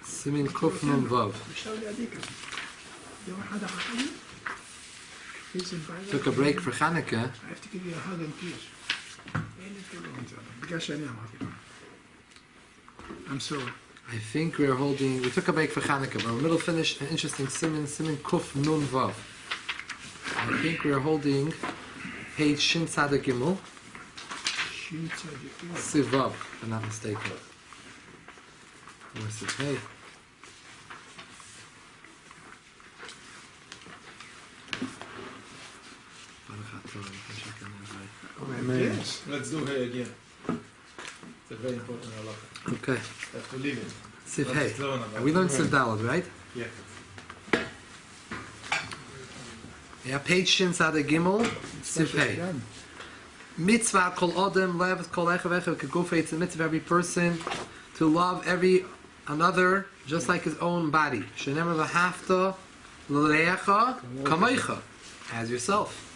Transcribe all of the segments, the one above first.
Simin Kuf Nun Vav. Took a break for Hanukkah. I have to give you a hug and kiss. I'm sorry. I think we took a break for Hanukkah, but we're in the middle finish an interesting Simin Kuf Nun Vav. I think we're holding page Shin Tzaddik Gimel. Sivav, if I'm not mistaken. Where's it? Hey. Yes. Let's do her again. It's a very important halacha. Okay. Have to leave it. Siv Hey. We learned Siv Dalad, right? Yeah. Yeah, page Shin Tzaddik Gimel. Siv Hey. Mitzvah kol odem lev kol echav kegufay. It's a mitzvah of every person to love another just like his own body. Shenemar v'hafta l'leecha kamaycha, as yourself.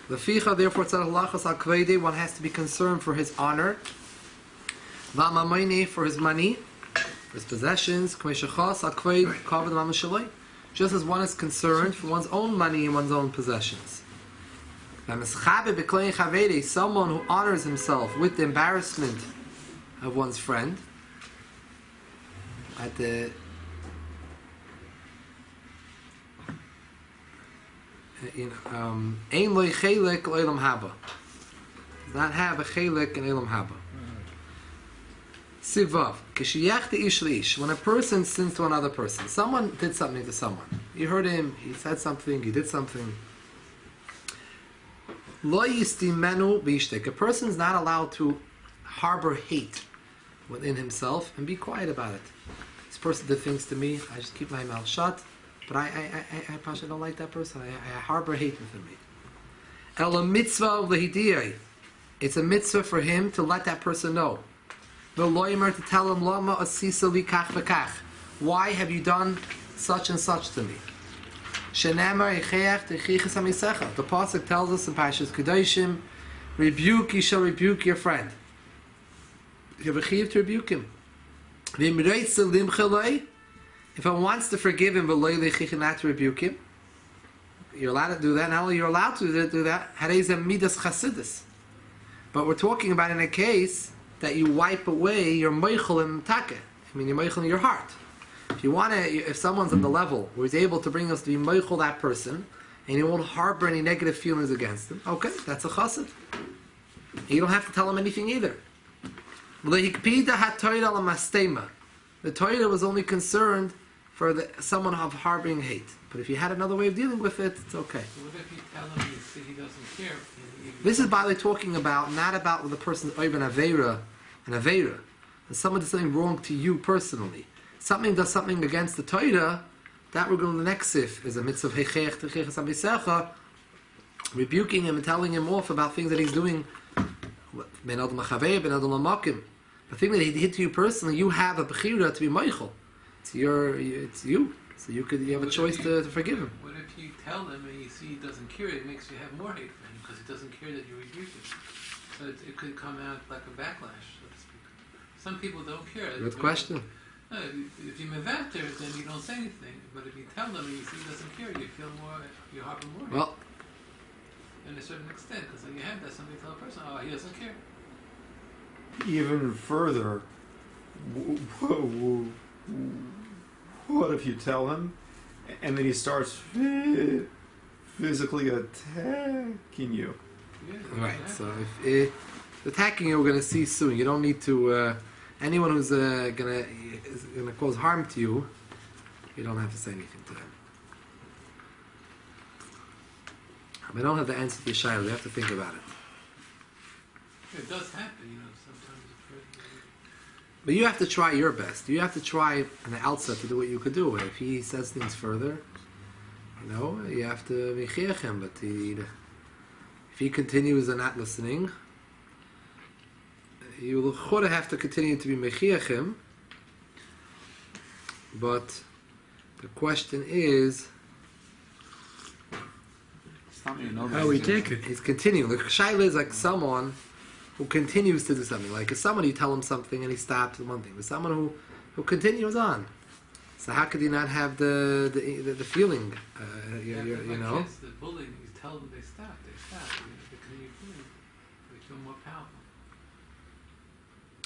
Leficha, therefore, tzarich lachas al kvede. One has to be concerned for his honor. V'amamayne, for his money, for his possessions. K'meshachas al kved kavod mamashaloi. Just as one is concerned for one's own money and one's own possessions. Someone who honors himself with the embarrassment of one's friend. At the Ein loy chelek olam haba. Does not have a chelek in olam haba. Sivav kishiyach the ish leish. When a person sins to another person, someone did something to someone. You heard him. He said something. He did something. Lo yistimenu b'ishtek. A person is not allowed to harbor hate within himself and be quiet about it. This person did things to me. I just keep my mouth shut. But I Pasha, don't like that person. I harbor hate within me. Ela mitzvah lehidiyah. It's a mitzvah for him to let that person know. The loymer, to tell him, lama asisa li kach v'kach. Why have you done such and such to me? Shenamar echeach techichas hamisecha. The pasuk tells us in Parshas Kedoshim, rebuke, you shall rebuke your friend. You have a chiyuv to rebuke him. V'imreitz limchalei. If one wants to forgive him, not to rebuke him, you're allowed to do that. Not only you're allowed to do that, harei midas chasidus. But we're talking about in a case that you wipe away your meichel and take. I mean, your meichel in your heart. If you want to, if someone's on the level where he's able to bring us to be meichel that person, and he won't harbor any negative feelings against him, okay, that's a chassid. You don't have to tell him anything either. The Torah was only concerned for someone of harboring hate. But if you had another way of dealing with it, it's okay. What if you tell him he doesn't care? This is, by the way, talking about, not about the person's oiben aveira and aveira. When someone does something wrong to you personally, something does something against the Torah, that we're going to the next sif is a mitzvah of hechech techichas hamisecha, rebuking him and telling him off about things that he's doing. Ben adam machavei, ben adam lamakim. The thing that he did to you personally, you have a bechira to be meichel. It's you. So you have a choice to forgive him. What if you tell him and you see he doesn't care? It makes you have more hate for him because he doesn't care that you rebuke him. So it could come out like a backlash, so to speak. Some people don't care. Good question. No, if you mevater, then you don't say anything. But if you tell him and you see he doesn't care, you feel more, you harbor more hate. Well, in a certain extent, because you have that, somebody tell a person, oh, he doesn't care. Even further, what if you tell him and then he starts physically attacking you? Yeah, right. So if attacking you, we're going to see soon. You don't need to. Anyone who's going to cause harm to you, you don't have to say anything to them. I don't have the answer to your shayla. We have to think about it. It does happen, sometimes. But you have to try your best. You have to try on the outset to do what you could do. If he says things further, you have to mechiach him. But if he continues and not listening, you will have to continue to be mechiach him. But the question is, how we take it. He's continuing. The shayla is like someone who continues to do something. Like if someone you tell him something and he stops at one thing, but someone who continues on. So how could you not have the feeling? You know. Kids, the bullying, you tell them they stop. They continue bullying. They feel more powerful.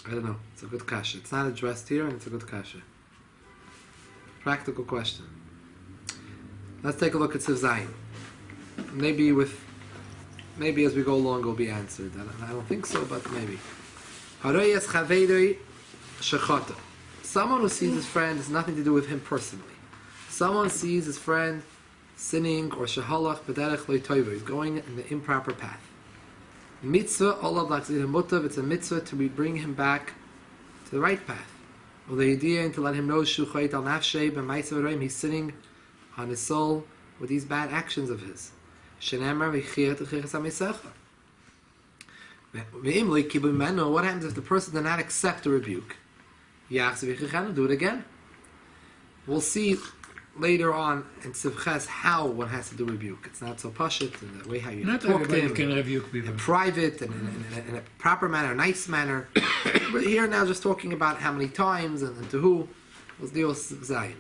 I don't know. It's a good kasha. It's not addressed here, and it's a good kasha. Practical question. Let's take a look at Siv Zayin. Maybe as we go along, it will be answered. I don't think so, but maybe. Harayas chaveiroi shechata. Someone who sees his friend has nothing to do with him personally. Someone sees his friend sinning or shehalach b'derech lo toivo. He's going in the improper path. Mitzvah olav lachzir mutav. It's a mitzvah to bring him back to the right path. Or the idea and to let him know shuchayit al nafshei b'maisav roim. He's sinning on his soul with these bad actions of his. Shenemar v'chiyat v'chichas ha'mesecha. Ve'im lo yikibu meno. What happens if the person does not accept a rebuke? Yachzav v'chichanu. Do it again. We'll see later on in Sivches how one has to do rebuke. It's not so pashut in the way how you Not talk to everybody him. can rebuke people. In private and in a proper manner, nice manner. But here now just talking about how many times and to who. We'll deal with Zayin.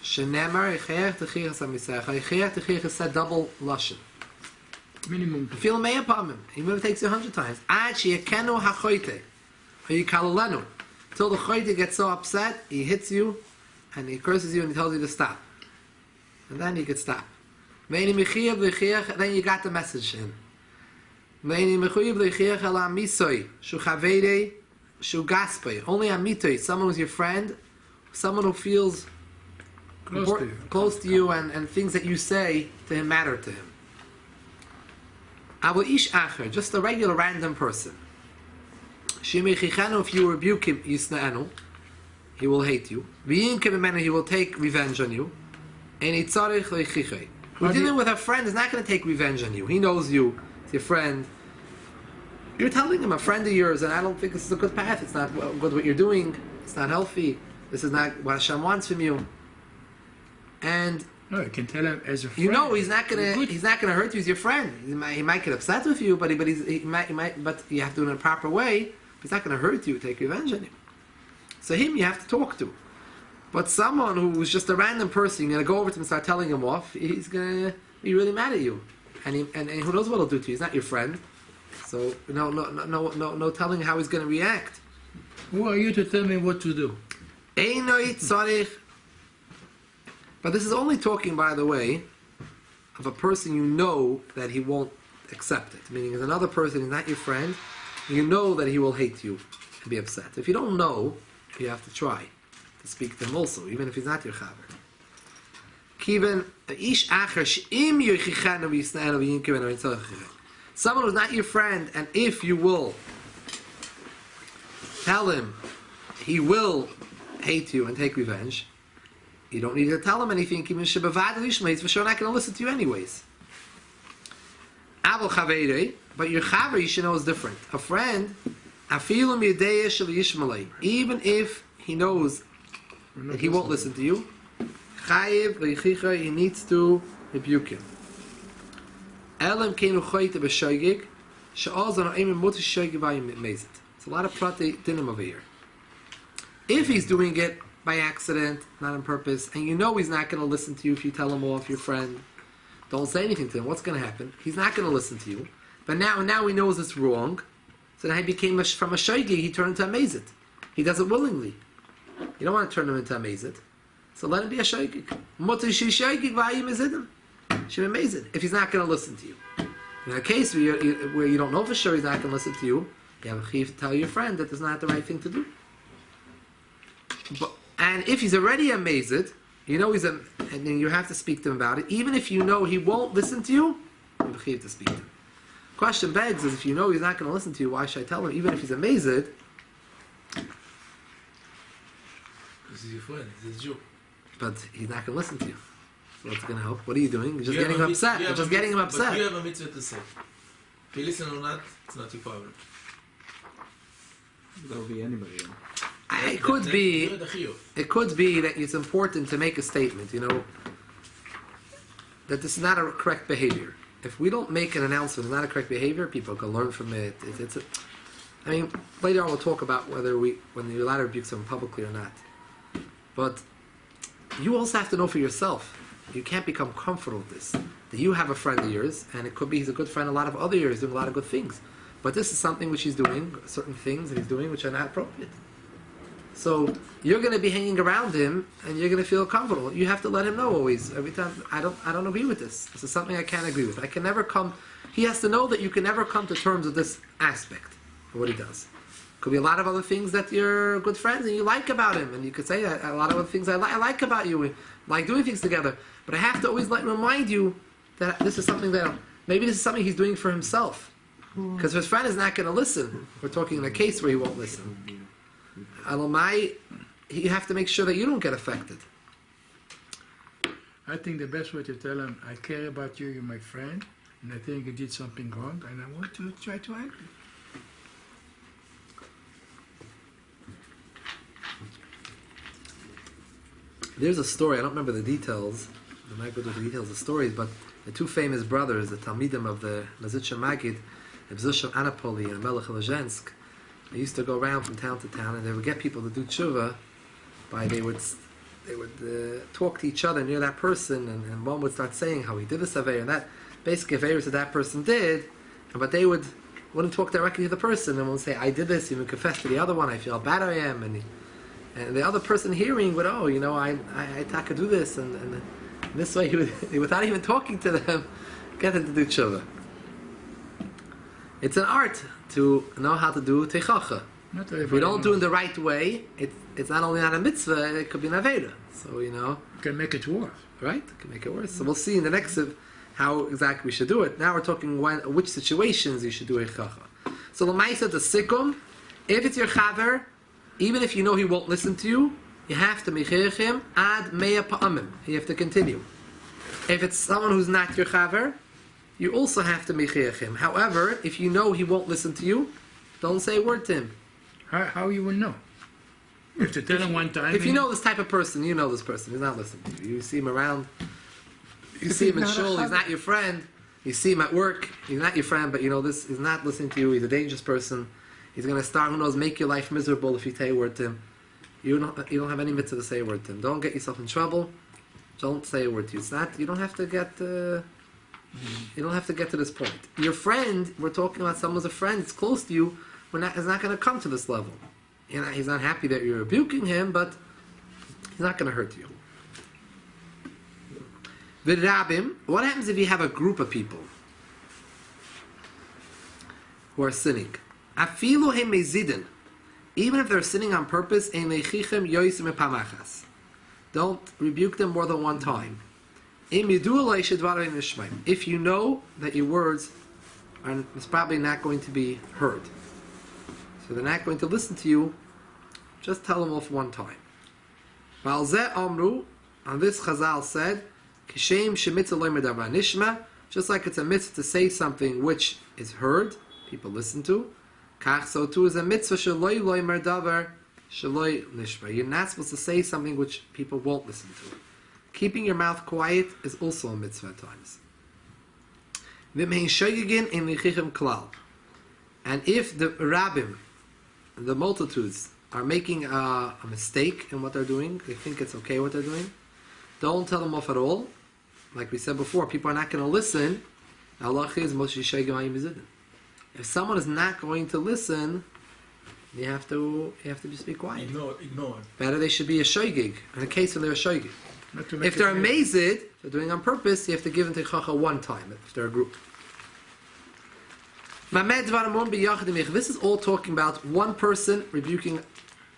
Shenemar yichayach t'chichas ha'misecha. Yichayach t'chichas said double lashon. Minimum. Feel may upon him. Even if it takes you 100 times. Ad sheyakenu hachoite. Hayikalolenu. Till the choite gets so upset, he hits you, and he curses you, and he tells you to stop. And then you could stop. Then you got the message in. Only amitoi, someone who's your friend, someone who feels close to you, and things that you say to him matter to him. Ish acher, just a regular random person. If you rebuke him, he will hate you. He will take revenge on you. And we're dealing with a friend who's not going to take revenge on you. He knows you. It's your friend. You're telling him, a friend of yours, and I don't think this is a good path. It's not good what you're doing. It's not healthy. This is not what Hashem wants from you. And No, you can tell him as a friend. you know he's not gonna hurt you. He's your friend. He might get upset with you, but but you have to do it in a proper way. He's not going to hurt you, take revenge on you. So him you have to talk to. But someone who's just a random person, you're going to go over to him and start telling him off, he's going to be really mad at you. And who knows what he'll do to you. He's not your friend. So no telling how he's going to react. Who are you to tell me what to do? But this is only talking, by the way, of a person you know that he won't accept it. Meaning there's another person who's not your friend, you know that he will hate you and be upset. If you don't know, you have to try to speak to him also, even if he's not your chaver. Someone who's not your friend, and if you will tell him, he will hate you and take revenge. You don't need to tell him anything. He's for sure not going to listen to you anyways. But your chaver, you should know, is different. A friend, even if he knows that he won't listen to you, he needs to rebuke him. It's a lot of prate dinim over here. If he's doing it by accident, not on purpose, and you know he's not going to listen to you if you tell him off, your friend, don't say anything to him. What's going to happen? He's not going to listen to you. But now he knows it's wrong. So now he became from a shaygig, he turned into a mazit. He does it willingly. You don't want to turn him into a mazit. So let him be a shaygig. If he's not going to listen to you. In a case where you don't know for sure he's not going to listen to you, you have a chiv to tell your friend that that's not the right thing to do. And if he's already a mazit, you know and then you have to speak to him about it. Even if you know he won't listen to you, you have a chiv to speak to him. Question begs is, if you know he's not going to listen to you, why should I tell him? Even if he's a mazid, Because he's your friend. He's a Jew. but he's not going to listen to you. So what's going to help? What are you doing? You're just getting him upset. You're just getting him upset. But you have a mitzvah to say. If you listen or not, it's not your problem. That would be anybody. It could be that it's important to make a statement, that this is not a correct behavior. if we don't make an announcement, it's not a correct behavior, people can learn from it. I mean, later on we'll talk about when you're allowed to rebuke someone publicly or not. But you also have to know for yourself. You can't become comfortable with this. That you have a friend of yours, and it could be he's a good friend a lot of other years, doing a lot of good things. But this is something which he's doing, certain things that he's doing which are not appropriate. So you're going to be hanging around him, and you're going to feel comfortable. You have to let him know always, every time, I don't agree with this. This is something I can't agree with. I can never come. He has to know that you can never come to terms with this aspect of what he does. Could be a lot of other things that you're good friends and you like about him, and you could say a lot of other things I like about you. We like doing things together. But I have to always remind you that this is something that maybe this is something he's doing for himself, because his friend is not going to listen. We're talking in a case where he won't listen. You have to make sure that you don't get affected. I think the best way to tell him, I care about you, you're my friend, and I think you did something wrong, and I want to try to help you. There's a story, I don't remember the details, I might go to the details of the stories, but the two famous brothers, the Talmidim of the Mazitsha Magid, Ebzushel Anapoli and Melech Lezhensk, they used to go around from town to town, and they would get people to do tshuva by they would talk to each other near that person, and one would start saying how he did this aveir and that. Basically, aveirs that person did, but they wouldn't talk directly to the person, and would say, I did this, even confess to the other one, I feel how bad I am, and the other person hearing would, I taka do this, and this way he would, without even talking to them, get them to do tshuva. It's an art to know how to do teichacha. If we don't do it the right way, it's not only not a mitzvah, it could be an aveda. So, You can make it worse. Right? It can make it worse. So we'll see in the next how exactly we should do it. Now we're talking which situations you should do teichacha. So l'maisa the sikkum, if it's your chaver, even if you know he won't listen to you, you have to mechirch him ad mea pa'amim. You have to continue. If it's someone who's not your chaver, you also have to mechirch him. However, if you know he won't listen to you, don't say a word to him. How you will know? You have to tell him one time. If you know this type of person, you know this person. He's not listening to you. You see him around. You see him in shul. He's not your friend. You see him at work. He's not your friend, but you know this. He's not listening to you. He's a dangerous person. He's going to start, who knows, make your life miserable if you say a word to him. You don't have any mitzvah to say a word to him. Don't get yourself in trouble. Don't say a word to you. It's not. You don't have to get. You don't have to get to this point. Your friend, we're talking about someone who's a friend. It's close to you. Is not going to come to this level. He's not happy that you're rebuking him, but he's not going to hurt you. V'rabim, what happens if you have a group of people who are sinning? Afilu hem mezidin, even if they're sinning on purpose, ein leichichem yoisim epamachas. Don't rebuke them more than one time. Im yidu alei shedvarim nishmaim. If you know that your words are probably not going to be heard, so they're not going to listen to you, just tell them off one time. Balzeh amru, on this Chazal said, Kishem shemitzah loy medavar nishma, just like it's a mitzvah to say something which is heard, people listen to, kach so too is a mitzvah shaloi loy medavar shaloi nishma. You're not supposed to say something which people won't listen to. Keeping your mouth quiet is also a mitzvah at times. V'mein shoyigin in lichichem klal. And if the rabbim, the multitudes, are making a mistake in what they're doing, they think it's okay what they're doing, don't tell them off at all. Like we said before, people are not going to listen. If someone is not going to listen, you have to just be quiet. Ignore. Better they should be a shoygig, in a case when they're a shoygig. If they're amazed, they're doing on purpose, you have to give them teichacha one time, if they're a group. This is all talking about one person rebuking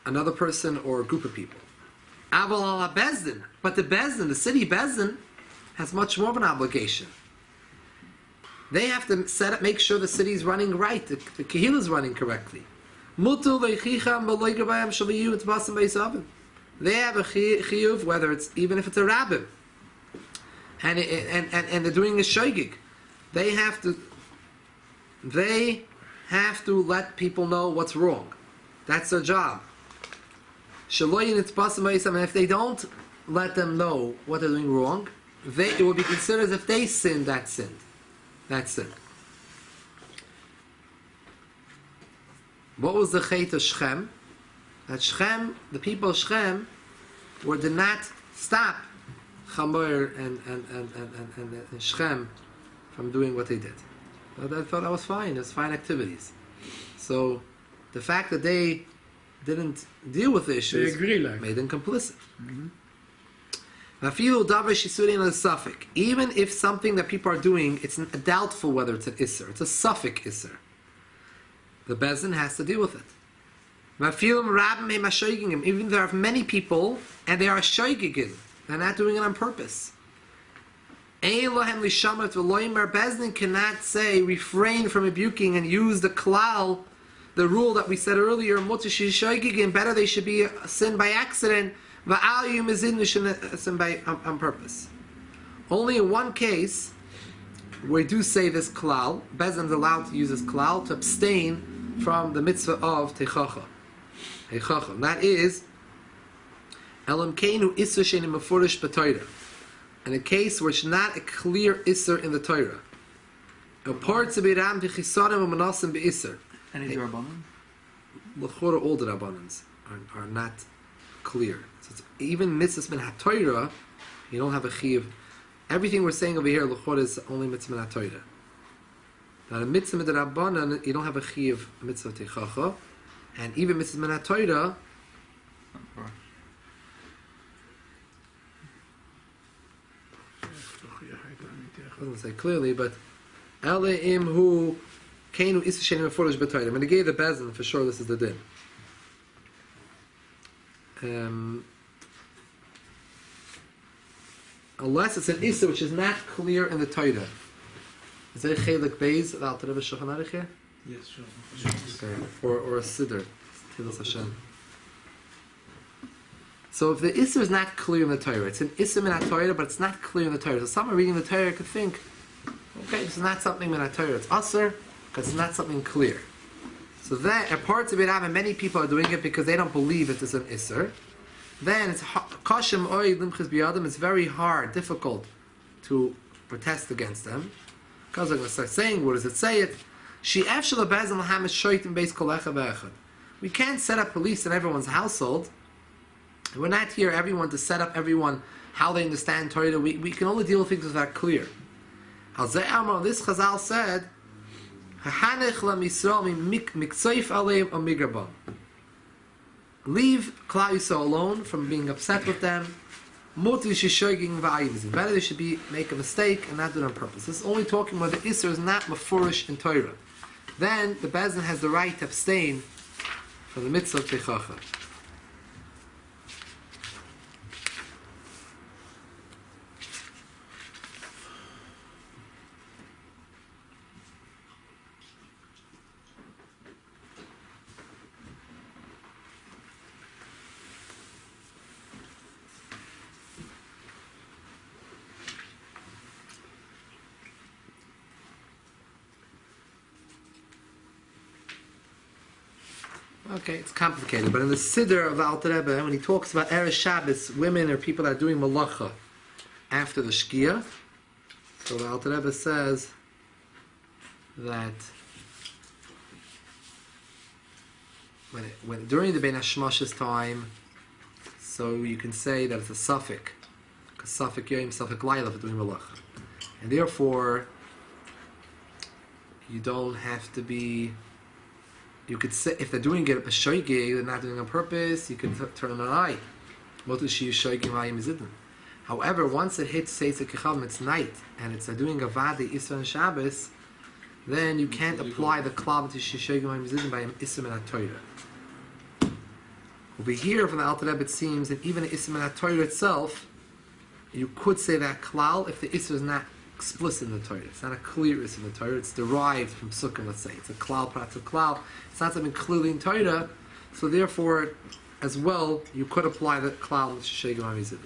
another person or a group of people. But the bezdin, the city bezdin, has much more of an obligation. They have to make sure the city is running right, the kehillah is running correctly. They have a chiyuv, whether it's even if it's a rabbin, and they're doing a shoygig. They have to let people know what's wrong. That's their job. And if they don't let them know what they're doing wrong, it will be considered as if they sinned that sin. That's sin. What was the chait of Shechem? That Shechem, the people of Shechem, did not stop Chamor and Shechem from doing what they did. But I thought that was fine. It was fine activities. So the fact that they didn't deal with the issues made them complicit. Even if something that people are doing, it's doubtful whether it's an isser, it's a suffix isser, the bezin has to deal with it. Even there are many people and they are shoygigin, they're not doing it on purpose. Bezdin cannot say refrain from rebuking and use the klal, the rule that we said earlier, better they should be sin by accident, sin by on purpose. Only in one case we do say this klal, Bezdin is allowed to use this klal to abstain from the mitzvah of techacha. That is elam keinu isser shenim mefurish b'Torah. In a case where it's not a clear isser in the Torah. Any Rabbanon? L'chora, all the Rabbanans are not clear. So it's, even mitzvahs min ha-Torah, you don't have a chiyuv. Everything we're saying over here, l'chora, is only mitzvah min ha-Torah. Now, the mitzvah min ha-Rabbanan, you don't have a chiyuv mitzvah techacha, and even mitzvah min ha-Torah, I doesn't say clearly, but Eleim who Kainu Issa Shenim Mefurish B'Torah. When they gave the Bezin, for sure this is the din. Unless it's an Issa which is not clear in the Torah. Is there a Chelik Beis of Alter Rebbe Shulchan Aruch here? Yes, sure. Okay. Or a Siddur. Tilas Hashem. So if the Isser is not clear in the Torah, it's an Isser min ha-Torah, but it's not clear in the Torah. So someone reading the Torah could think, okay, this is not something min ha-Torah, it's Asr, because it's not something clear. So then, a part of it, and many people are doing it because they don't believe it is an Isser. Then it's Kashem Oy Limchis B'Yadam, it's very hard, difficult to protest against them. Because they're going to start saying, what does it say it? We can't set up police in everyone's household. We're not here, everyone, to set up everyone how they understand Torah. We can only deal with things that are clear. This Chazal said, leave Klal Yisrael alone from being upset with them. Better they should make a mistake and not do it on purpose. This is only talking about the Isser is not mefurish in Torah. Then the Bezdin has the right to abstain from the mitzvah of Techacha. Okay, it's complicated, but in the Siddur of the Alter Rebbe, when he talks about Erev Shabbos, women or people that are doing malacha after the Shkia, so the Alter Rebbe says that when during the Bein Hashmash's time, so you can say that it's a suffix, because suffix Yom, suffix Laila for doing malacha, and therefore you don't have to be. You could say, if they're doing it a shoygig, they're not doing it on purpose, you could turn an eye. However, once it hits Seitz Kechavim, it's night, and it's doing a Vadi Isra and Shabbos, then you can't apply the Klav to Shoygim Vayim by an Isra and Torah. Over here, from the Alter Rebbe, it seems that even an Isra and Torah itself, you could say that Klal if the Isra is not explicit in the Torah. It's not a clear Isra in the Torah. It's derived from Sukkah, let's say. It's a Klal, Prat of Klal. It's not something clearly in Torah. So therefore, as well, you could apply the Klal to Shegem HaMizid.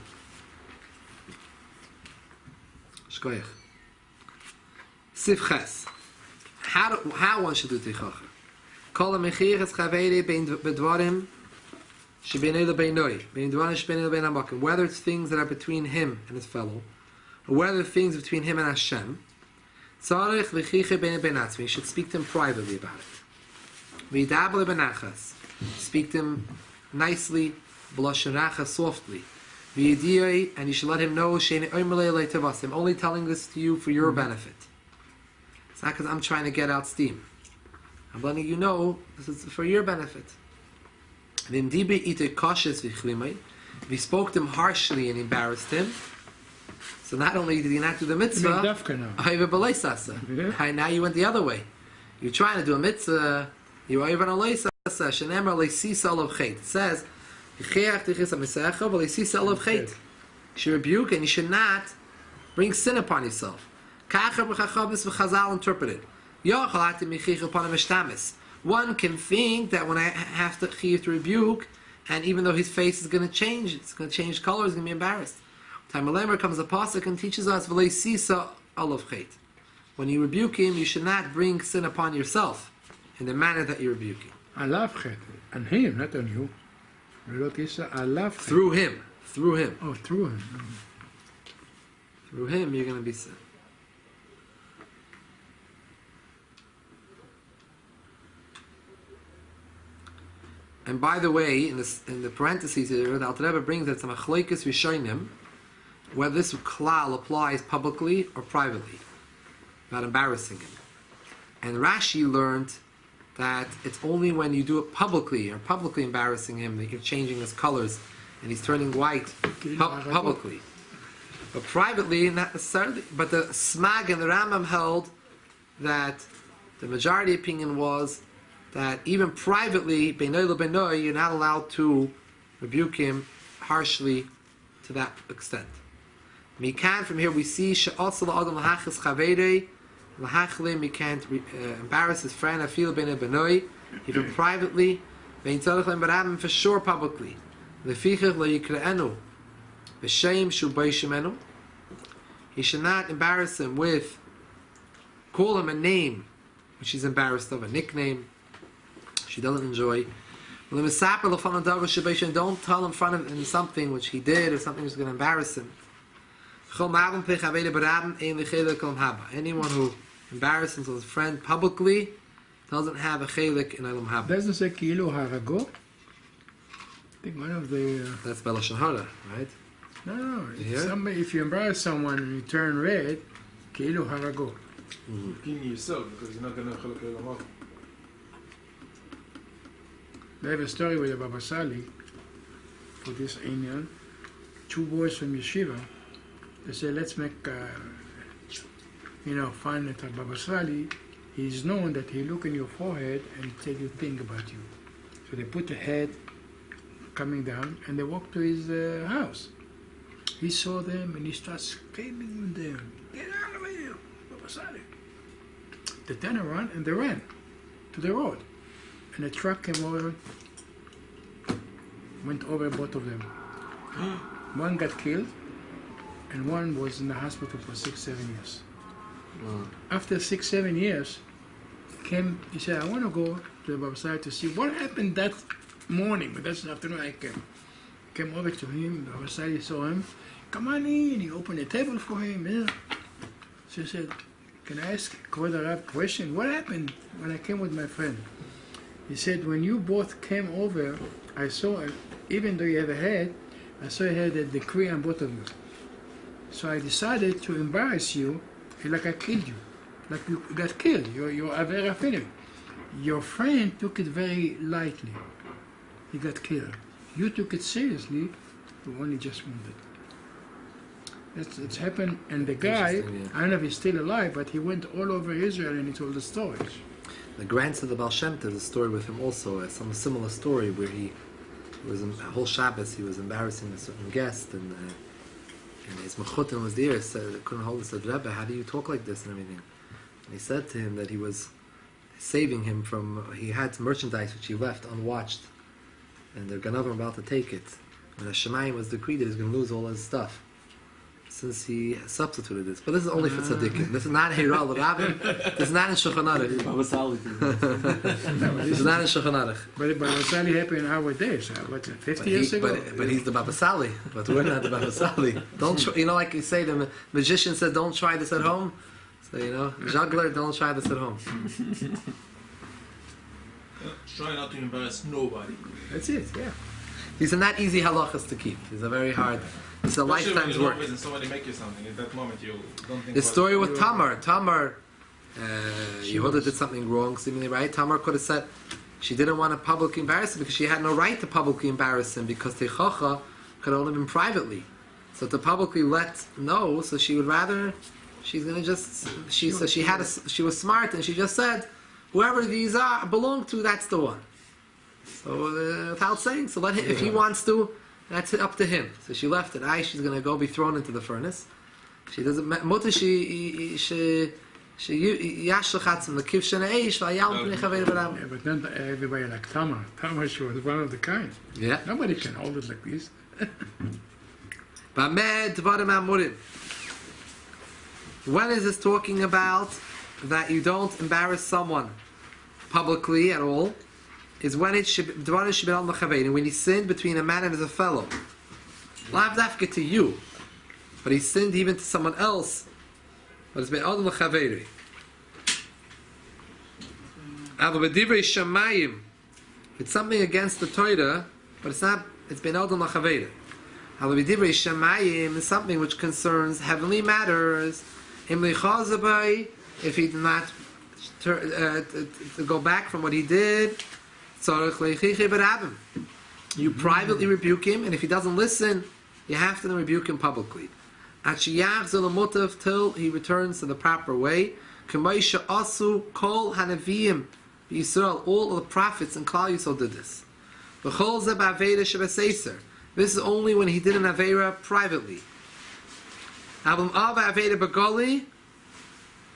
Shkoyach. Sif Ches. How one should do Tichacha. Kol HaMechir Es Chaveri Bein Bedvarim Shebeinei LeBeinoi Bein Dvarim Shebeinei LeBein HaMakim. Whether it's things that are between him and his fellow, or whether things between him and Hashem, Tzarech v'chiche b'nei benatzmi. You should speak to him privately about it. V'yidabel b'nachas. Speak to him nicely, b'lashon racha, softly. V'yidiyai, and you should let him know she'en oimelei lei tevas. I'm only telling this to you for your benefit. It's not because I'm trying to get out steam. I'm letting you know this is for your benefit. If he spoke to him harshly and embarrassed him, so not only did he not do the mitzvah, now you went the other way. You're trying to do a mitzvah, you're even a leisa. It says, you should rebuke and you should not bring sin upon yourself. Chazal interpreted. One can think that when I have to rebuke, and even though his face is going to change, it's going to change color, he's going to be embarrassed. Time later comes a pasuk and teaches us, when you rebuke him, you should not bring sin upon yourself in the manner that you're rebuking. On him, not on you. Through him. Through him. Oh, through him. Through him, you're going to be sin. And by the way, in the parentheses here, the Alter Rebbe brings that some achloikis rishonim, whether this klal applies publicly or privately, not embarrassing him. And Rashi learned that it's only when you do it publicly or publicly embarrassing him that you're changing his colors and he's turning white publicly. But privately, not necessarily. But the Smag and the Rambam held that the majority opinion was that even privately, beinoi lebeinoi, you're not allowed to rebuke him harshly to that extent. Mikan, from here we see she'asal la'adam lahachis chaveirei lahachlim, he can't embarrass his friend, afil beinoi beinoi, even privately, bein tzarech le'embarabim, for sure publicly. Lefichach le'yikra'enu b'shem shu b'yishemenu, he should not embarrass him with, call him a name which he's embarrassed of, a nickname she doesn't enjoy. Don't tell in front of him something which he did or something which is going to embarrass him. Anyone who embarrasses his friend publicly doesn't have a chelik in Olam Haba. Doesn't say kilu harago? I think one of the... That's Belashon Hara, right? No. Somebody, if you embarrass someone and you turn red, kilu harago. You're killing yourself because you're not going to have chelik in Olam Haba. They have a story with the Baba Sali for this Inyan. Two boys from Yeshiva, they say, let's make, fun at Baba Sali. He's known that he look in your forehead and tell you things about you. So they put the head coming down and they walk to his house. He saw them and he starts screaming with them, get out of here, Baba Sali. They turned around and they ran to the road. And a truck came over, went over both of them. One got killed, and one was in the hospital for 6-7 years. After 6-7 years, he said, I want to go to the Baba Sali to see what happened that morning, but that's the afternoon I came over to him, the Baba Sali saw him, come on in, he opened a table for him. Yeah. So he said, can I ask Kvod Rav a question? What happened when I came with my friend? He said, when you both came over, I saw, even though you have a head, I saw you had a decree on both of you. So I decided to embarrass you, like I killed you. Like you got killed. You're a very afraid. Your friend took it very lightly. He got killed. You took it seriously, you only just wounded. It's happened, and the guy, I don't know if he's still alive, but he went all over Israel and he told the story. The grandson of the Baal Shem Tov, there's a story with him also, some similar story where he was in a whole Shabbos, he was embarrassing a certain guest, and his mechutin was there, said, couldn't hold it, said, Rebbe, how do you talk like this and everything? And he said to him that he was saving him from, he had merchandise which he left unwatched, and the Ganavim were about to take it. And the Shemayim was decreed that he was going to lose all his stuff, since he substituted this. But this is only for tzaddikim. This is not Hiral Rabbim. This is not in Shulchan Aruch. This is not in Shulchan Aruch. But Baba Sali happened in our days. What, 50 years ago? But he's the Baba Sali. But we're not the Baba Sali. Don't like you say, the magician said, don't try this at home. So, juggler, don't try this at home. Try not to embarrass nobody. That's it, yeah. These are not easy halachas to keep. These are very hard. It's a Especially lifetime's when work. and somebody make you something. At that moment, you don't think The story with you- Tamar. Yehuda did something wrong, seemingly, right? Tamar could have said she didn't want to publicly embarrass him because she had no right to publicly embarrass him because Teichacha could only been privately. So to publicly let know, so she would rather, she's going to just, she was smart and she just said, whoever these are belong to, that's the one. So without saying, so let him, if he wants to, that's up to him. So she left it. She's going to go be thrown into the furnace. She doesn't, mutter yashlachatz the kivshen eish vayal b'nei chaver b'ram. Yeah, but not everybody like Tamar. Tamar, she was one of the kind. Yeah. Nobody can hold it like this. B'amed dvarim amurim. When is this talking about that you don't embarrass someone publicly at all? Is when it should dvarim should be al mechavein, when he sinned between a man and his fellow. Lav dafka to you, but he sinned even to someone else. But it's been al mechavein. Ava b'divrei shamayim. It's something against the Torah, but it's not. It's been al mechavein. Ava b'divrei shamayim is something which concerns heavenly matters. If he did not to go back from what he did, you privately rebuke him, and if he doesn't listen, you have to then rebuke him publicly. Till he returns to the proper way. All of the prophets in Klal Yisrael did this. This is only when he did an Aveira privately.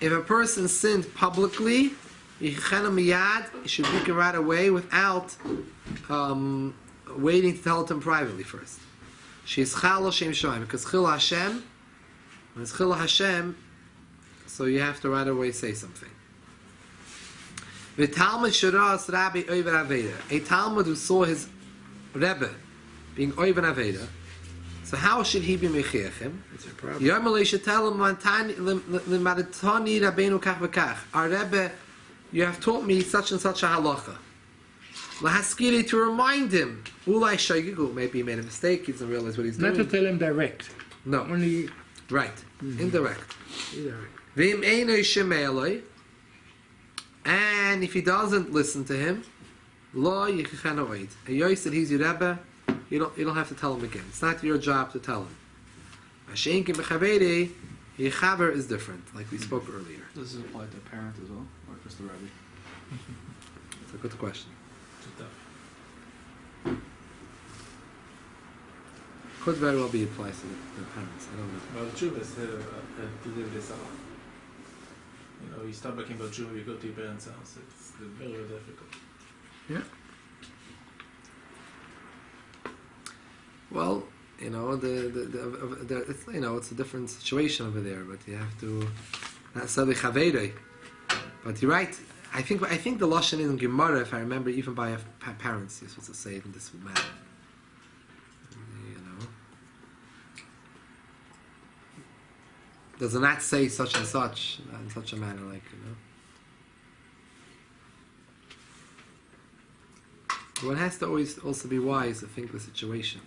If a person sinned publicly, he should rebuke him right away without waiting to tell it to him privately first. Because Chil Hashem, when it's Chil Hashem, so you have to right away say something. A Talmud who saw his Rebbe being Oiven Aveda, so how should he be mechiachim? It's a problem. Yarmalei should tell him, "L'madatani Rabbeinu kach v'kach." Our Rebbe, you have taught me such and such a halacha. Lahaskiri, to remind him. Ulai shayigu, maybe he made a mistake. He doesn't realize what he's doing. Not to tell him direct. No, Only right, indirect. indirect. V'im einoi sheme'eloi, and if he doesn't listen to him, lo yichichana oid. And Yosef said he's your Rebbe. You don't have to tell him again. It's not your job to tell him. Mashenki mechaveri, yechaver is different, like we spoke earlier. Does this apply to a parent as well, or just the rabbi? It's a good question. Could very well be applies to the parents. I don't know. Well, tshuva is to live this out. You start back in tshuva, you go to your parents' house. It's very, very difficult. Yeah. Well, it's a different situation over there, but you have to not necessarily chavere. But you're right. I think the lashon in Gemara, if I remember, even by parents, you're supposed to say it in this manner. Does it not say such and such in such a manner, One has to always also be wise to think the situation.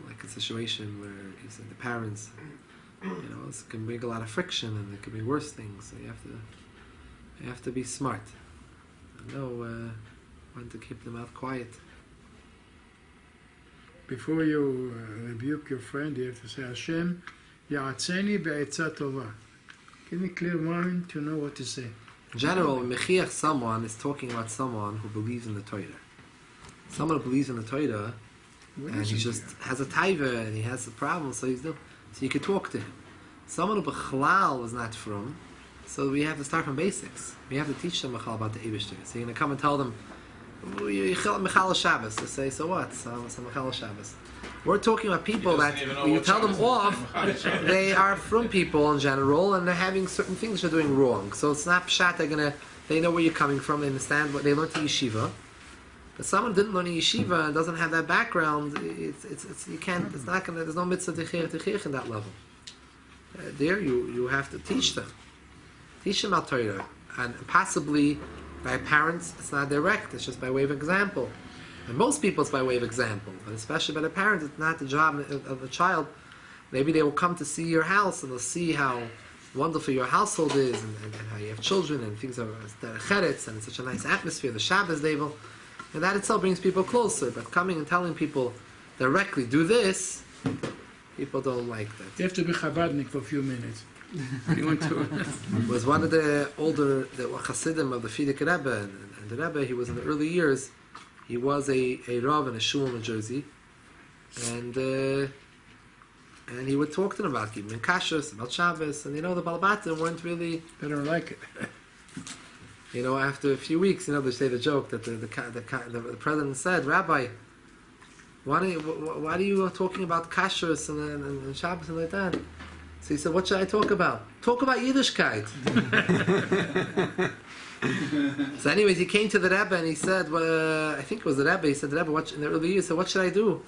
Like a situation where you said the parents, it can bring a lot of friction and it can be worse things. So you have to be smart. Know when to keep them out quiet. Before you rebuke your friend, you have to say, Hashem, Ya'atzeni be'etzah tova. Give me clear mind to know what to say. In general, mechiach someone is talking about someone who believes in the Torah. Someone who believes in the Torah, and he just has a taiva and he has a problem, so you can talk to him. Someone who b'chlal is not from, so we have to start from basics. We have to teach them about the Eibishter. So you're going to come and tell them, Mechal Shabbos. They say, so what? So Mechal Shabbos. We're talking about people that when you tell them off, they are from people in general, and they're having certain things they're doing wrong. So it's not pshat. They know where you're coming from. They understand what they learned in yeshiva. But someone didn't learn in yeshiva and doesn't have that background. You can't. It's not gonna. There's no mitzvah techich in that level. there you have to teach them. Teach them about Torah. And possibly by parents, it's not direct, it's just by way of example. And most people, it's by way of example. But especially by the parents, it's not the job of the child. Maybe they will come to see your house and they'll see how wonderful your household is and how you have children and things are cheretz and it's such a nice atmosphere, the Shabbos table. And that itself brings people closer. But coming and telling people directly, do this, people don't like that. You have to be Chabadnik for a few minutes. You want to... Was one of the older Hasidim of the Frierdiker Rebbe, and the Rebbe, he was in the early years, he was a Rav in a shul in New Jersey, and he would talk to them about keeping kashrus, about Shabbos, and the Balabatim weren't really... They don't like it. After a few weeks, they say the joke that the president said, Rabbi, why are you talking about kashrus and Shabbos and like that? So he said, what should I talk about? Talk about Yiddishkeit. So anyways, he came to the Rebbe and he said, I think it was the Rebbe, he said, the Rebbe, in the early years, he said, what should I do?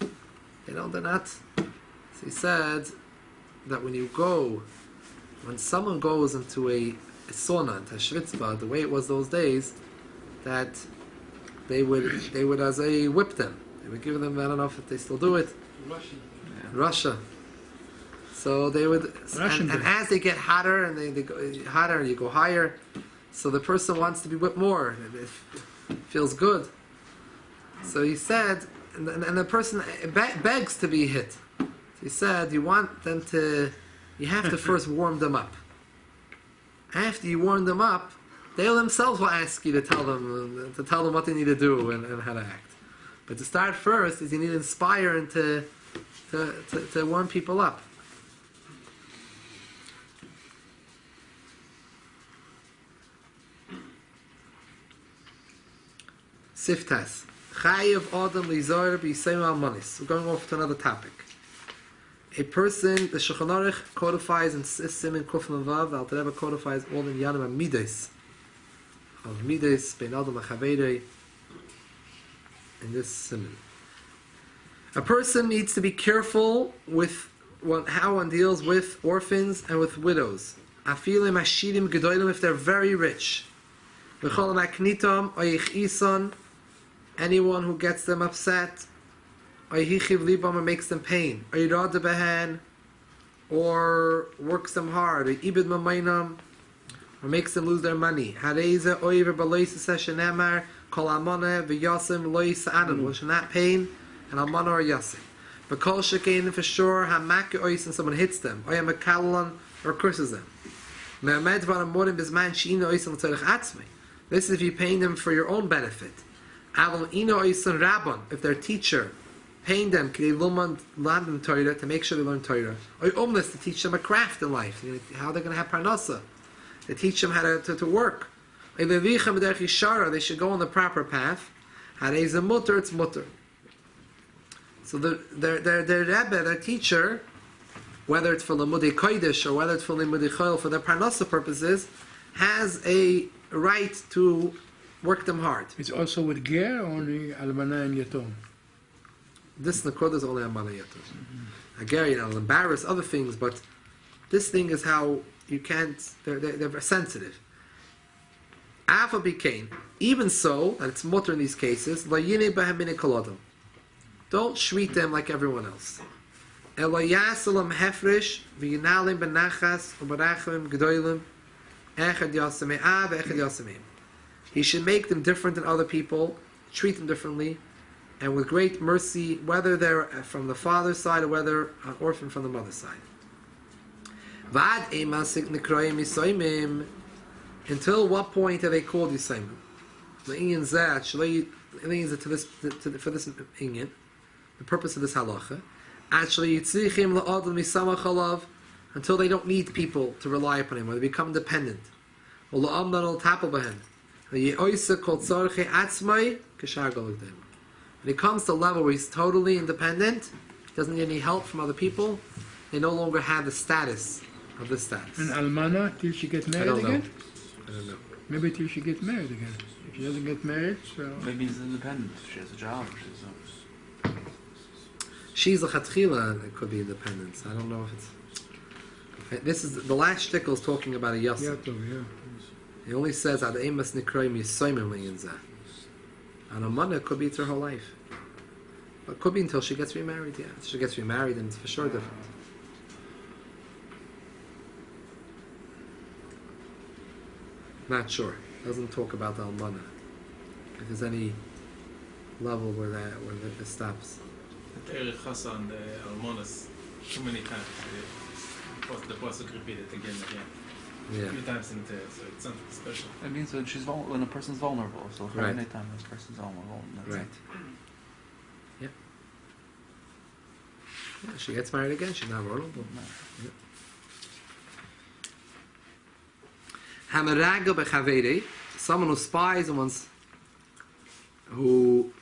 They're not. So he said that when someone goes into a sauna, into a schwitzbad, the way it was those days, that they would as a whip them. They would give them, I don't know if they still do it. Russia. So they would, and as they get hotter and they go hotter, and you go higher, so the person wants to be whipped more. It feels good. So he said, and the person begs to be hit. So he said, you have to first warm them up. After you warm them up, they themselves will ask you to tell them what they need to do and how to act. But to start first is you need to inspire and to warm people up. Siftas. Chayev Adam Lizar B'Yisayim Al-Manis. We're going off to another topic. A person, the Shulchan Aruch codifies in Siman Kuf Vav, the Alter Rebbe codifies all in Yanim Midas. Of Midas, Bein Adam Achaveirei, in this Siman. A person needs to be careful with how one deals with orphans and with widows. Afilim Ashirim Gedolim, if they're very rich. V'chol Maknitam Oyich Isan, anyone who gets them upset, or makes them pain, or works them hard, or makes them lose their money. Which are not pain, and almana or yasim. But kol shekain for sure, hamake ois, and someone hits them, or curses them. This is if you're paying them for your own benefit. If their teacher paying them to make sure they learn Torah, or to teach them a craft in life, how they're going to have parnasa, to teach them how to work. They should go on the proper path. It's mutter. So their Rebbe, their teacher, whether it's for Lamudei Kodesh or whether it's for Lamudei Chol, for their parnasa purposes, has a right to work them hard. It's also with ger or only almana and yatom? This nakoda is only almana yatom. Ger, will embarrass other things, but this thing is how you can't. They're sensitive. Afa bikain. Even so, that it's mutter in these cases. La yine b'hem b'nei kolodam. Don't treat them like everyone else. Ela yasalam hefresh v'yinalim b'nachas u'barachim gedolim echad yasamei av echad yasamei. He should make them different than other people, treat them differently, and with great mercy, whether they're from the father's side or whether an orphan from the mother's side. Until what point are they called Yisayim? For this inyan, the purpose of this halacha, until they don't need people to rely upon him, or they become dependent. When it comes to a level where he's totally independent, doesn't need any help from other people, they no longer have the status of this status. And almana till she gets married again? I don't know. Maybe till she gets married again. If she doesn't get married, so... Maybe he's independent. She has a job. She's a chatchila, it could be independence. I don't know if it's... This is the last shtickle is talking about a yasam. Yeah. He only says ad emas nikroim yisoymim liyinza. And a mother could be through her whole life. But it could be until she gets remarried, yeah. If she gets remarried, then it's for sure different. Not sure. Doesn't talk about the almana. If there's any level where this stops. The Erich Hassan, the Almonas, too many times. The pasuk repeated again and again. Yeah. A few times in the Torah, so it's something special. It means when a person's vulnerable. So Right. any time this person's vulnerable. That's Right. it. Yeah. Yeah. She gets married again. She's not vulnerable. No. Hamaraga bechaveri, someone who spies on one's, who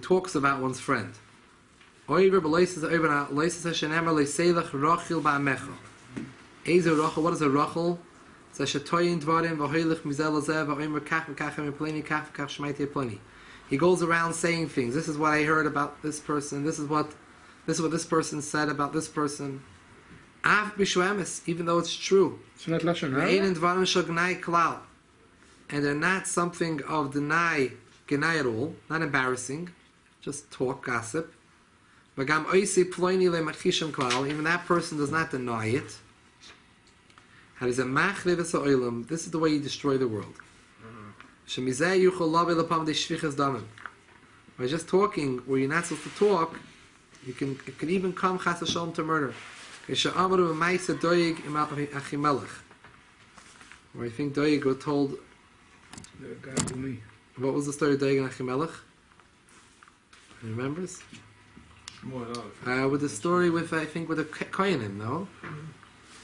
talks about one's friend. Oiver b'loises oiver loises shenemer leiselach rachil ba'amecha. Ezer rachel. What is a rachel? It's a shetoyin dvarim v'hoilich mizel azeh v'oimer kach v'kach v'pleni kach v'kach shmaitei pleni. He goes around saying things. This is what I heard about this person. This is what this person said about this person. Av b'shuemes, even though it's true. It's not lashon hara. And they're not something of deny at all, not embarrassing, just talk, gossip. Even that person does not deny it. This is the way you destroy the world. By just talking where you're not supposed to talk, it can even come chas v'shalom to murder. Where I think Doeg was told. What was the story of Doeg and Achimelech? He remembers? More than With the story with the Koyanim, no?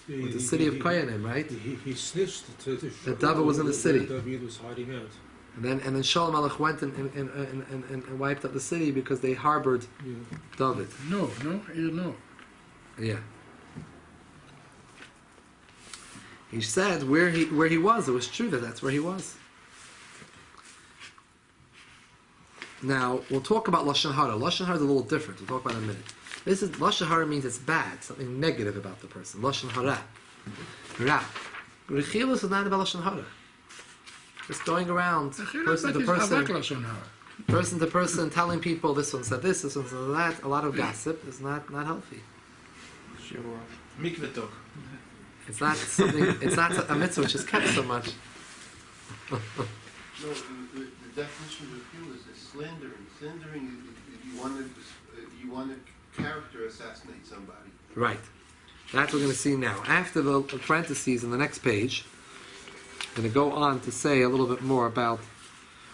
With the city of Koyanim, right? He snitched to The David was in the city. David was hiding out. And then Shalom Melech went and wiped up the city because they harbored David. No. Yeah. He said where he was. It was true that's where he was. Now we'll talk about lashon hara. Lashon hara is a little different. We'll talk about it in a minute. This is lashon hara means it's bad, something negative about the person. Lashon hara. Ra. Rechilus is not about lashon hara. Just going around person to person, telling people this one said this one said that. A lot of gossip is not healthy. Sure. Mikveh talk. It's not something. It's not a mitzvah which is kept so much. No, the definition of appeal is slandering. Slandering, you want to character assassinate somebody. Right. That's what we're going to see now. After the parentheses in the next page, I'm going to go on to say a little bit more about.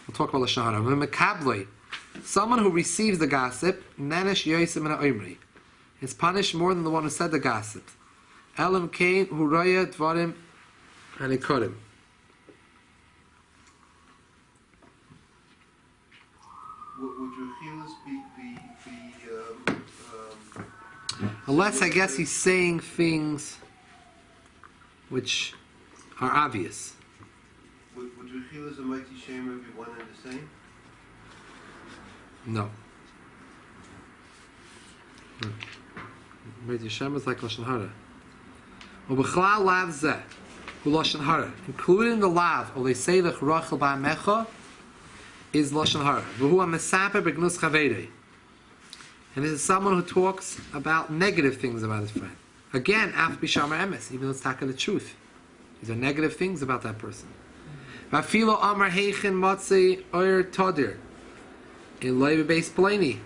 We'll talk about lashon hara. Mekablei, someone who receives the gossip, nanesh yosim min ha'omri, is punished more than the one who said the gossip. Elam kain hu roya dvarim hanikorim. Would Rechilas be Unless, I guess, he's saying things which are obvious. would Rechilas and Mighty Shemer be one and the same? No. Mighty Shemer is like lashon hara. Ubechlal lav zeh hu lashon hara, including the lav oleseilach rachel ba'amecha, is lashon hara. V'hu ha'mesaper b'gnus chaveirei. And this is someone who talks about negative things about his friend. Again, af b'shamar emes, even though it's talking the truth. These are negative things about that person. V'afilo amar heichen motzei oyer todir. In loy b'beis pleni.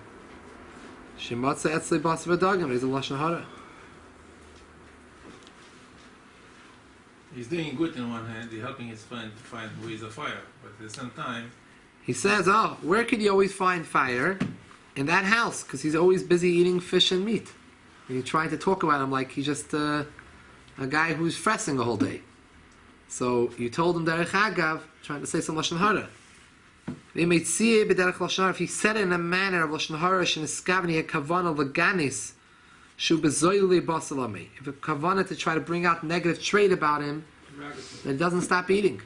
Shemotzei etzli bas v'dagim. Is a lashon hara. He's doing good on one hand, he's helping his friend to find who is a fire, but at the same time, He says, oh, where could you always find fire? In that house, because he's always busy eating fish and meat. And you're trying to talk about him like he's just a guy who's fressing the whole day. So you told him derech agav, trying to say some lashon hara. If he said it in a manner of lashon hara, sheniskavni hakavana leganis shu bezoyli basalami. If a kavana to try to bring out negative trait about him, then it doesn't stop eating.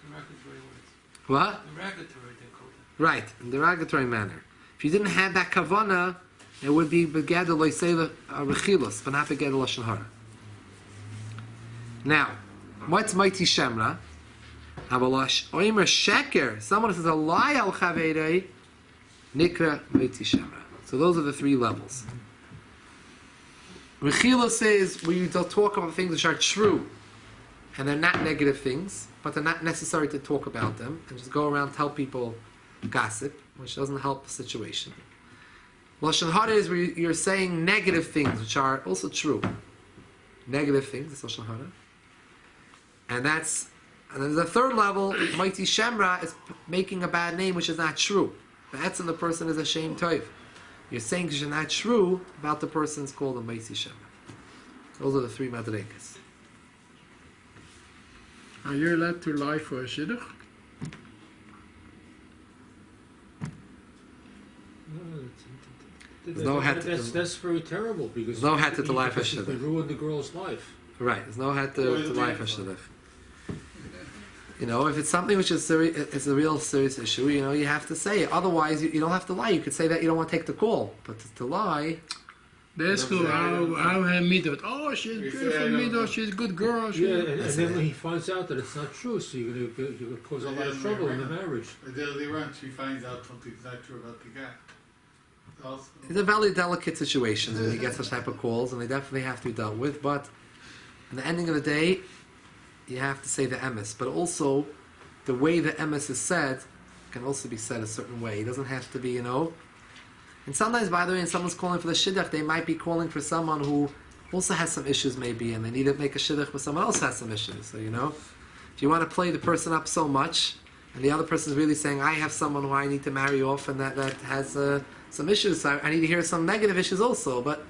Derogatory words. What? Derogatory, they called it. Right, in derogatory manner. If you didn't have that kavana, it would be begeder loisei rechilos, but not begeder lashon hara. Now, what's mighty shemra? Avalash oimer sheker. Someone who says a lie al chaverei nikra mighty shemra. So those are the three levels. Rechila says we talk about things which are true, and they're not negative things, but they're not necessary to talk about them, and just go around tell people gossip, which doesn't help the situation. Lashon hara is where you're saying negative things, which are also true. Negative things, that's lashon hara. And then the third level, mighty shemra, is making a bad name which is not true. That's when the person is a shame toiv. You're saying which is not true about the person is called a mighty shemra. Those are the three madregas. Are you allowed to lie for a shidduch? That's very terrible because there's no hat to lie for you shidduch. could ruin the girl's life. Right, there's no hat to lie for shidduch. You know, if it's something which is it's a real serious issue, you know, you have to say it. Otherwise, you don't have to lie. You could say that you don't want to take the call, but to lie. That's cool. How her midot? Oh, she's beautiful midot. She's a good girl. And then when he finds out that it's not true, so you're gonna cause a lot of trouble in the marriage. Earlier on, she finds out something's not true about the guy. Also. It's a very delicate situation when you get such type of calls, and they definitely have to be dealt with. But in the ending of the day, you have to say the emes. But also, the way the emes is said can also be said a certain way. It doesn't have to be, you know. And sometimes, by the way, when someone's calling for the shidduch, they might be calling for someone who also has some issues, maybe, and they need to make a shidduch, but someone else has some issues. So, you know, if you want to play the person up so much, and the other person is really saying, I have someone who I need to marry off, and that has some issues, so I need to hear some negative issues also, but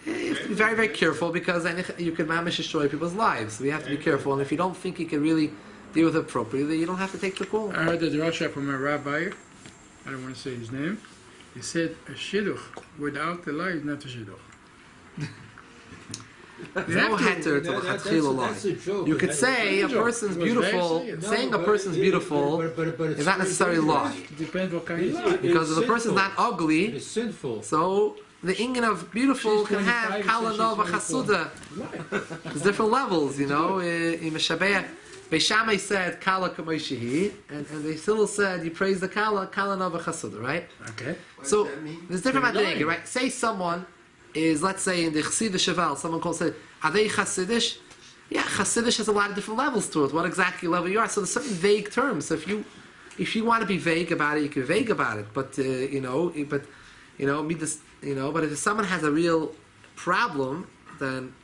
you have to be very, very careful, because you can mamish destroy people's lives. So you have to be careful, and if you don't think you can really deal with it appropriately, you don't have to take the call. I heard a drasha from a rabbi, I don't want to say his name. He said a shidduch without the lie is not a shidduch. There's no heter to l'chatchila lie. That's a joke. You could say a person's beautiful. Saying a person's beautiful is not necessarily lie. Depends what kind of lie. Because if the person's not ugly, It's sinful. so the inyan of beautiful She's can have 25, kala so nova she's chasuda. There's different levels, you know. In Meshabeah, Beishamai said kala kamoishihi, and they still said you praise the kala nova chasuda, right? Okay. So What does that mean? there's different Pretty madrega, lying. right? Say someone is, let's say in the Chassidish Shaval, someone calls it, are they Chassidish? Yeah, Chassidish has a lot of different levels to it. What exactly level you are? So there's certain vague terms. So if you want to be vague about it, you can be vague about it. But but if someone has a real problem, then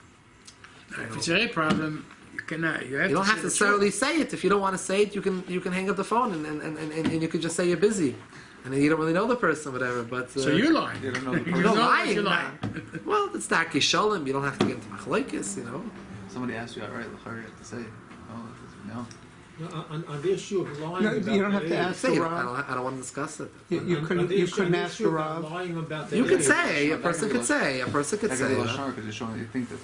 If it's a real problem, you cannot. You you don't have to say the necessarily say it. If you don't want to say it, you can hang up the phone and you can just say you're busy, and then you don't really know the person, whatever. But truth. So you're lying. You don't know the You person. No, know lying, what you're no. lying. Well, it's not kisholim. You don't have to get into machlokes, you know. Somebody asks you outright, what you have to say? No. On the issue of lying No, about you don't have the to age, ask Say the it. Rav. I don't want to discuss it. You on the couldn't issue ask the about Rav. lying about the You could age. say, a That person could could be say, a person could That say. could be you know. lashon because you're showing you think that,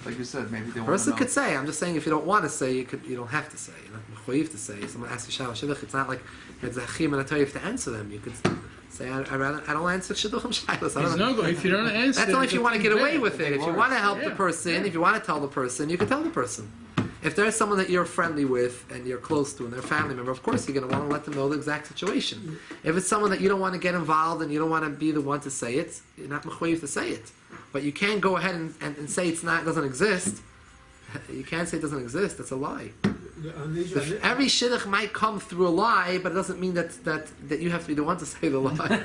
like you said, maybe they A want to person know. could say. I'm just saying, if you don't want to say, you don't have to say. You're not mechuyev to say. Someone asks you shalosh shidduch. It's not like it's a chim and a toyev to answer them. You could say, I don't answer shidduchim shalos. It's no good. If you don't answer, That's only if you want to get away with it. If you want to help the Yeah, person, yeah. if you want to tell the person, you can tell the person. If there's someone that you're friendly with and you're close to and they're a family member, of course you're going to want to let them know the exact situation. If it's someone that you don't want to get involved and you don't want to be the one to say it, you're not mechuyev to say it. But you can go ahead and say doesn't exist. You can't say it doesn't exist. It's a lie. Every shidduch might come through a lie, but it doesn't mean that you have to be the one to say the lie.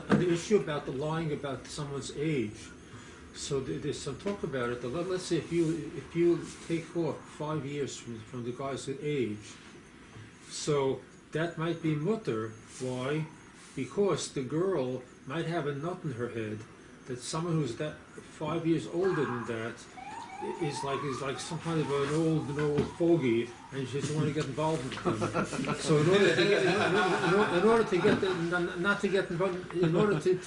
On the issue about the lying about someone's age, so there's some talk about it. Let's say if you take off 5 years from the guy's age, so that might be mutter. Why? Because the girl might have a nut in her head that someone who's that 5 years older than that is like some kind of an old fogey, and she doesn't want to get involved with them. So in order to get not to get involved, in order to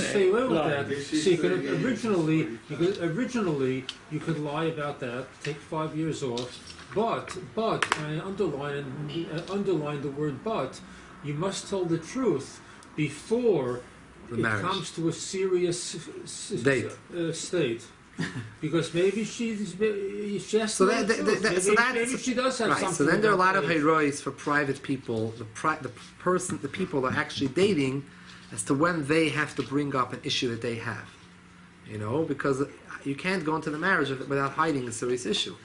stay away with that, so you could originally you could lie about that, take 5 years off, but I underline the word but. You must tell the truth before The it marriage. comes to a serious Date. state. Because maybe she has So to know that- the that- truth. that- so Maybe, that's- maybe she does have Right. something. So then there are a lot about of age. heroes for private people. The people are actually dating, as to when they have to bring up an issue that they have. You know, because you can't go into the marriage without hiding a serious issue.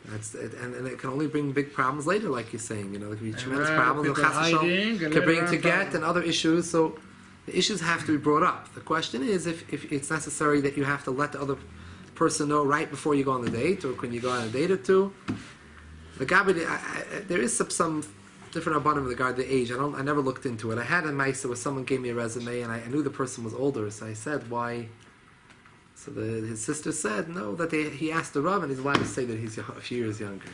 That's it, and it can only bring big problems later, like you're saying. You know, there can be tremendous problems. people Chas v'shalom, hiding, and can bring later to on get problems. and other issues. So the issues have to be brought up. The question is if it's necessary that you have to let the other person know right before you go on the date, or can you go on a date or two. The Gabi, there is some different abundant with regard to the age. I never looked into it. I had a mice where someone gave me a resume, and I knew the person was older, so I said, why? So his sister said, no, that he asked the Rav, and he's allowed to say that he's a few years younger.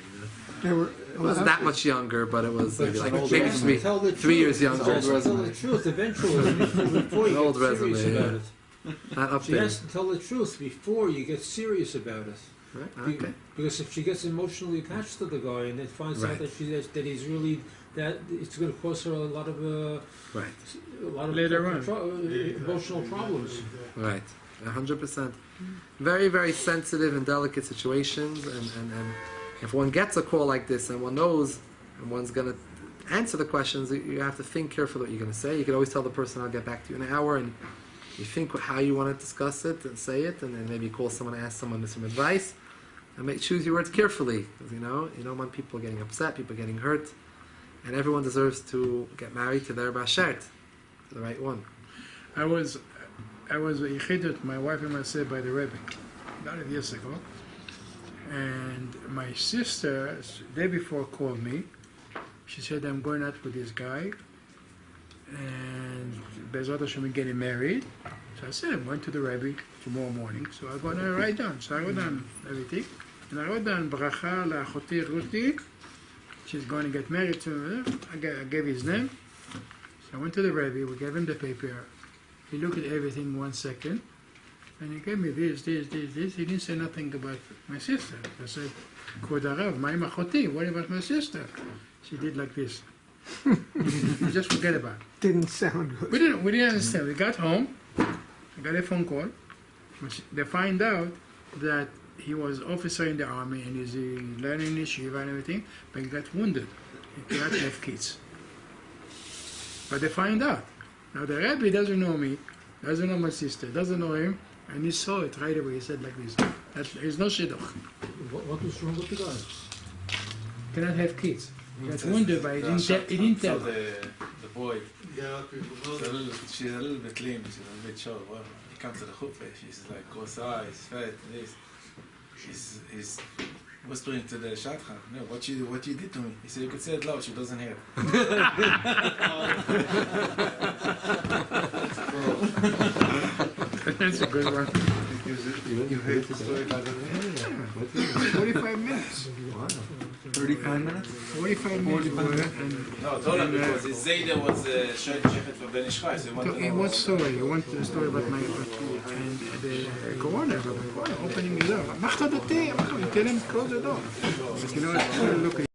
You know? It wasn't that much younger, but it was maybe like But she has to tell the 3 years truth. younger. She has to tell the truth eventually before you An old get serious resume, about yeah. it. Not up She there. has to tell the truth before you get serious about it. Right? Be- Okay. Because if she gets emotionally attached to the guy and then finds Right. out that he's really that it's going to cause her a lot of Right. Later on. emotional problems. Right. 100%. Very, very sensitive and delicate situations, and if one gets a call like this and one knows and one's going to answer the questions, you have to think carefully what you're going to say. You can always tell the person, I'll get back to you in an hour, and you think how you want to discuss it and say it, and then maybe call someone, ask someone some advice, and choose your words carefully, because you don't want people getting upset, people getting hurt, and everyone deserves to get married to their bashert, to the right one. I was yichidut, my wife and myself, by the Rebbe, about 8 years ago. And my sister, the day before, called me. She said, I'm going out with this guy, and Bezrat Hashem is getting married. So I said, I'm going to the Rebbe tomorrow morning. So I'm going to write down. So I wrote down everything. And I wrote down, Bracha la'achoti Ruti. She's going to get married to I gave his name. So I went to the Rebbe, we gave him the paper. He looked at everything 1 second, and he gave me this. He didn't say nothing about my sister. I said, Kvod Harav, ma'im achoti, what about my sister? She did like this. You just forget about it. Didn't sound good. We didn't understand. We got home, I got a phone call. They find out that he was officer in the army and he's learning yeshiva and everything, but he got wounded. He cannot have kids. But they find out. Now the Rebbe doesn't know me, doesn't know my sister, doesn't know him, and he saw it right away. He said like this. There's no shidduch. What was wrong with the guy? Cannot have kids. He got wounded, but he didn't tell. The boy, Yeah, okay. she's a little bit lean, she's a little bit short. Well, he comes to the chuppah, she's like gross eyes, fat, this. He's whispering to the shadchan, no, what you did to me. He said, you could say it loud, she doesn't hear. That's a good one. You heard the story about the 45 minutes. 35 minutes? 45 minutes. And No, I told him because his Zayda was showing Shechet for Ben Ish Chai, so he wanted to know. what story? You want the story about my and the corona, opening the door. Mach the door. Tell him close the door. But you know, look.